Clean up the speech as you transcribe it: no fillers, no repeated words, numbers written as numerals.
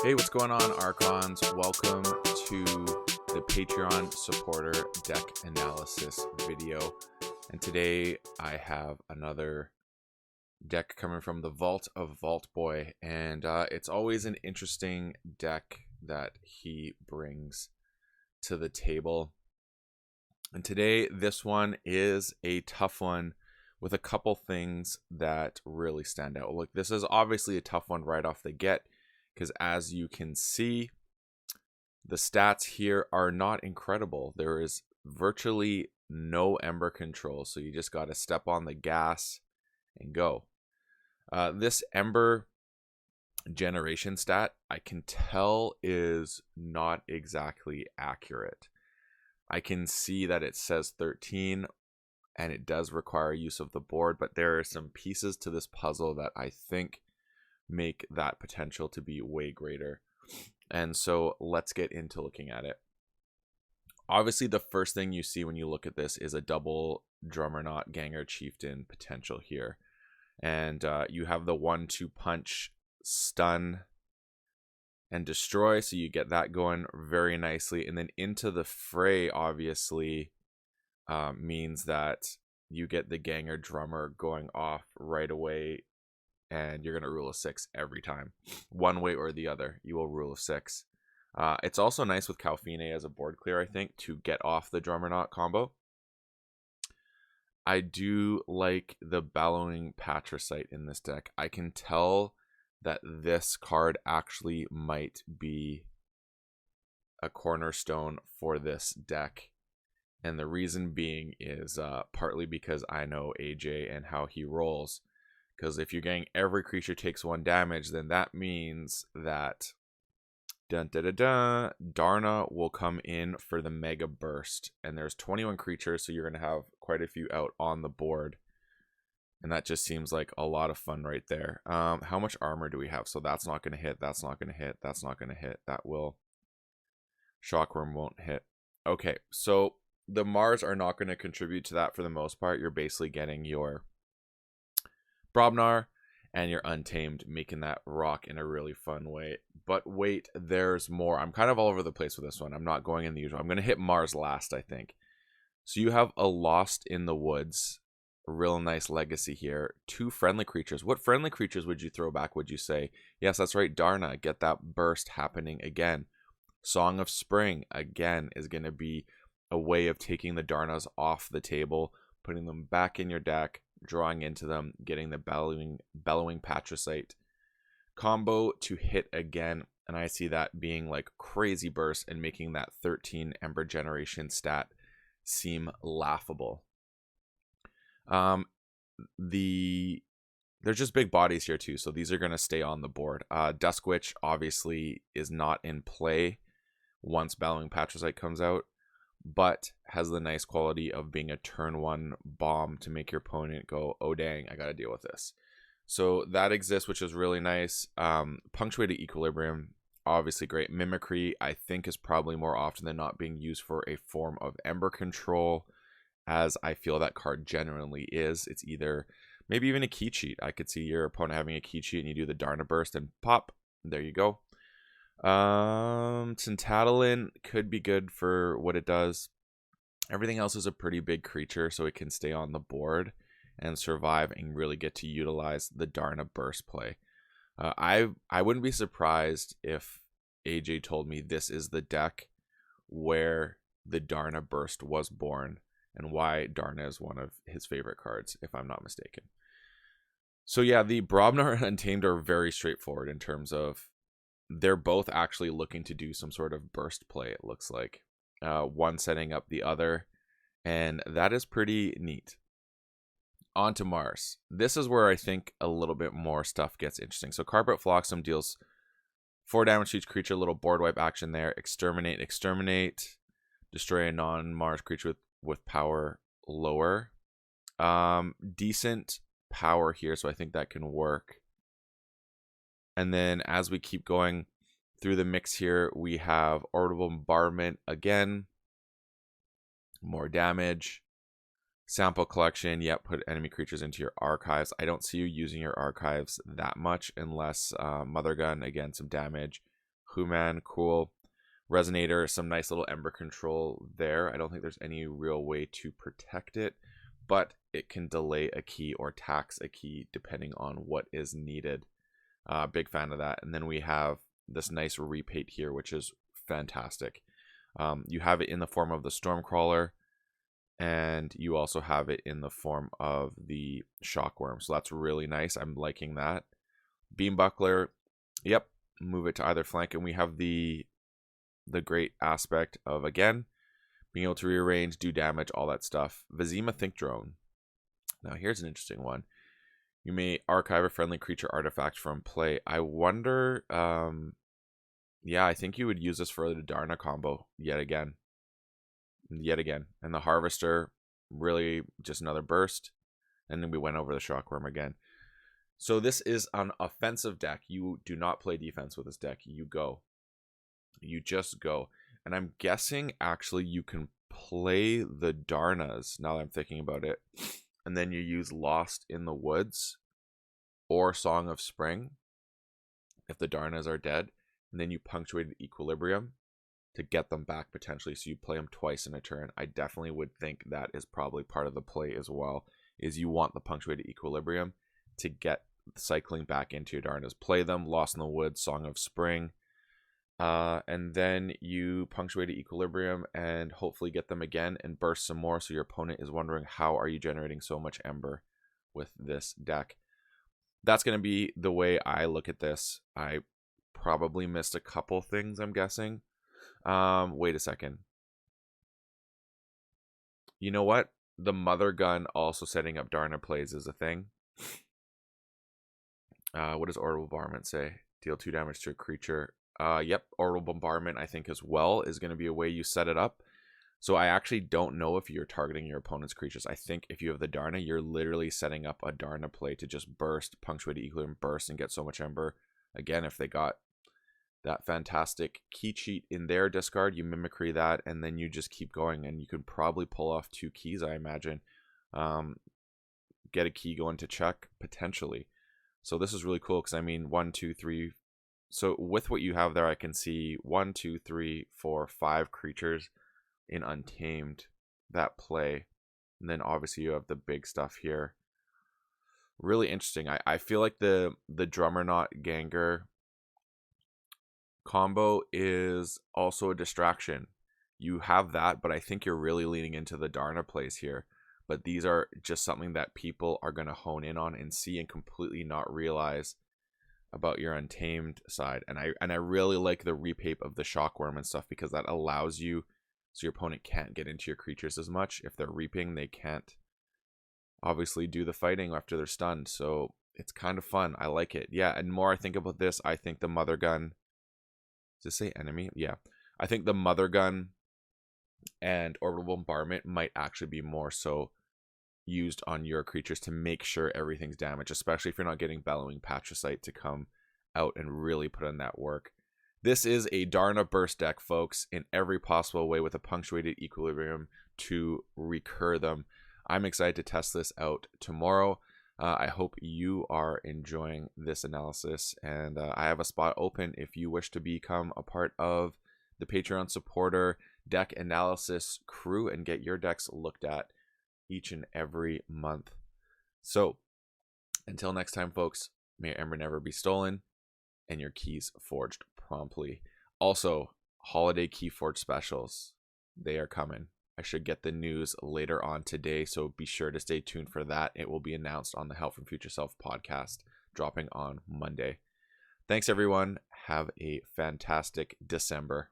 Hey, what's going on, Archons? Welcome to the Patreon supporter deck analysis video. And today I have another deck coming from the vault of Vaultboy. And it's always an interesting deck that he brings to the table. And today, this one is a tough one with a couple things that really stand out. Look, this is obviously a tough one right off the get, because as you can see, the stats here are not incredible. There is virtually no Ember control, so you just got to step on the gas and go. This Ember generation stat, I can tell, is not exactly accurate. I can see that it says 13, and it does require use of the board, but there are some pieces to this puzzle that I think make that potential to be way greater. And so let's get into looking at it. Obviously, the first thing you see when you look at this is a double Drummerknot Ganger Chieftain potential here. And you have the 1-2 punch, stun, and destroy, so you get that going very nicely. And then into the fray, obviously, means that you get the Ganger Drummer going off right away, and you're going to rule a 6 every time. One way or the other, you will rule a 6. It's also nice with Kalfine as a board clear, I think, to get off the Drummerknot combo. I do like the Bellowing Patricite in this deck. I can tell that this card actually might be a cornerstone for this deck. And the reason being is partly because I know AJ and how he rolls. Because if you're getting every creature takes 1 damage, then that means that Darna will come in for the Mega Burst. And there's 21 creatures, so you're going to have quite a few out on the board. And that just seems like a lot of fun right there. How much armor do we have? So that's not going to hit. That's not going to hit. That's not going to hit. That will. Shockworm won't hit. Okay, so the Mars are not going to contribute to that for the most part. You're basically getting your Brobnar and your Untamed, making that rock in a really fun way. But wait, there's more. I'm kind of all over the place with this one. I'm not going in the usual. I'm going to hit Mars last, I think. So you have a Lost in the Woods. A real nice legacy here. 2 friendly creatures. What friendly creatures would you throw back, would you say? Yes, that's right, Darna. Get that burst happening again. Song of Spring, again, is going to be a way of taking the Darnas off the table, putting them back in your deck, drawing into them, getting the Bellowing Patricite combo to hit again. And I see that being like crazy burst and making that 13 Ember generation stat seem laughable. There's just big bodies here too, so these are going to stay on the board. Dusk Witch obviously is not in play once Bellowing Patricite comes out, but has the nice quality of being a turn 1 bomb to make your opponent go, oh dang, I gotta deal with this. So that exists, which is really nice. Punctuated Equilibrium, obviously great. Mimicry, I think, is probably more often than not being used for a form of Ember control, as I feel that card genuinely is. It's either maybe even a key cheat. I could see your opponent having a key cheat and you do the Darna Burst and pop. There you go. Tintatalin could be good for what it does. Everything else is a pretty big creature, so it can stay on the board and survive and really get to utilize the Darna Burst play. I wouldn't be surprised if AJ told me this is the deck where the Darna Burst was born, and why Darna is one of his favorite cards, if I'm not mistaken. So yeah, the Brobnar and Untamed are very straightforward in terms of they're both actually looking to do some sort of burst play, it looks like. One setting up the other, and that is pretty neat. On to Mars. This is where I think a little bit more stuff gets interesting. So Carpet Flotsam deals 4 damage to each creature, little board wipe action there. Exterminate. Destroy a non-Mars creature with power lower. Decent power here, so I think that can work. And then as we keep going through the mix here, we have Orbital Bombardment again. More damage. Sample collection. Yep, put enemy creatures into your archives. I don't see you using your archives that much unless Mother Gun, again, some damage. Human, cool. Resonator, some nice little Ember control there. I don't think there's any real way to protect it, but it can delay a key or tax a key depending on what is needed. Big fan of that. And then we have this nice repaint here, which is fantastic. You have it in the form of the Stormcrawler, and you also have it in the form of the Shockworm. So that's really nice. I'm liking that. Beam Buckler, yep, move it to either flank. And we have the great aspect of, again, being able to rearrange, do damage, all that stuff. Vizima Think Drone. Now here's an interesting one. You may archive a friendly creature artifact from play. I wonder, yeah, I think you would use this for the Darna combo yet again. And the Harvester, really just another burst. And then we went over the Shockworm again. So this is an offensive deck. You do not play defense with this deck. You go. You just go. And I'm guessing actually you can play the Darnas, now that I'm thinking about it. And then you use Lost in the Woods or Song of Spring if the Darnas are dead. And then you punctuate Equilibrium to get them back potentially. So you play them twice in a turn. I definitely would think that is probably part of the play as well, is you want the punctuated Equilibrium to get cycling back into your Darnas. Play them, Lost in the Woods, Song of Spring. And then you punctuate Equilibrium and hopefully get them again and burst some more, so your opponent is wondering, how are you generating so much Ember with this deck? That's going to be the way I look at this. I probably missed a couple things, I'm guessing. Wait a second. You know what? The Mother Gun also setting up Darna plays is a thing. What does Orbital Bombardment say? Deal 2 damage to a creature. Yep, Orbital Bombardment, I think, as well, is going to be a way you set it up. So I actually don't know if you're targeting your opponent's creatures. I think if you have the Darna, you're literally setting up a Darna play to just burst, punctuate Equilibrium, burst, and get so much Ember. Again, if they got that fantastic key cheat in their discard, you mimicry that, and then you just keep going, and you could probably pull off 2 keys, I imagine. Get a key going to check, potentially. So this is really cool, because I mean, 1, 2, 3... So with what you have there, I can see 1, 2, 3, 4, 5 creatures in Untamed that play. And then obviously you have the big stuff here. Really interesting. I feel like the Drummerknot Ganger combo is also a distraction. You have that, but I think you're really leaning into the Darna plays here. But these are just something that people are going to hone in on and see and completely not realize about your Untamed side. And I really like the repape of the Shockworm and stuff, because that allows you, so your opponent can't get into your creatures as much. If they're reaping, they can't obviously do the fighting after they're stunned. So it's kind of fun. I like it. Yeah, and more I think about this, I think the Mother Gun, does it say enemy? Yeah. I think the Mother Gun and Orbital Bombardment might actually be more so used on your creatures to make sure everything's damaged, especially if you're not getting Bellowing Patricite to come out and really put in that work. This is a Darna burst deck, folks, in every possible way, with a punctuated Equilibrium to recur them. I'm excited to test this out tomorrow. I hope you are enjoying this analysis, and I have a spot open if you wish to become a part of the Patreon supporter deck analysis crew and get your decks looked at each and every month. So until next time, folks, may your Ember never be stolen and your keys forged promptly. Also, holiday KeyForge specials, they are coming. I should get the news later on today, so be sure to stay tuned for that. It will be announced on the Help from Future Self podcast, dropping on Monday. Thanks, everyone. Have a fantastic December.